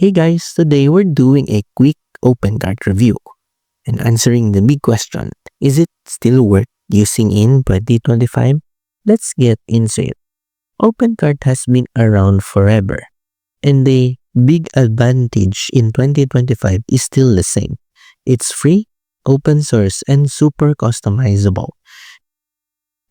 Hey guys, today we're doing a quick OpenCart review and answering the big question, is it still worth using in 2025? Let's get into it. OpenCart has been around forever, and the big advantage in 2025 is still the same. It's free, open source, and super customizable.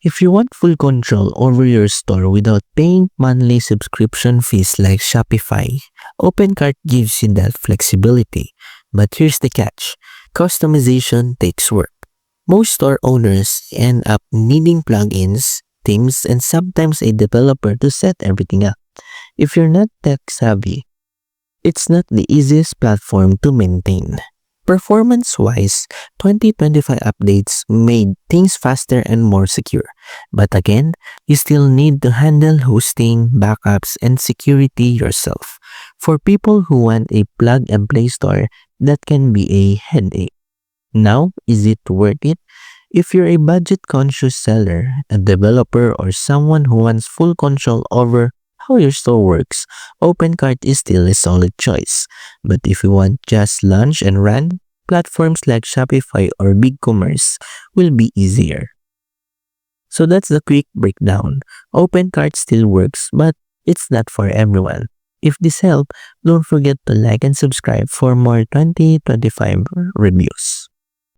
If you want full control over your store without paying monthly subscription fees like Shopify, OpenCart gives you that flexibility. But here's the catch. Customization takes work. Most store owners end up needing plugins, themes, and sometimes a developer to set everything up. If you're not tech savvy, it's not the easiest platform to maintain. Performance-wise, 2025 updates made things faster and more secure. But again, you still need to handle hosting, backups, and security yourself. For people who want a plug-and-play store, that can be a headache. Now, is it worth it? If you're a budget-conscious seller, a developer, or someone who wants full control over how your store works, OpenCart is still a solid choice. But if you want just launch and run, platforms like Shopify or BigCommerce will be easier. So that's the quick breakdown. OpenCart still works, but it's not for everyone. If this helped, don't forget to like and subscribe for more 2025 reviews.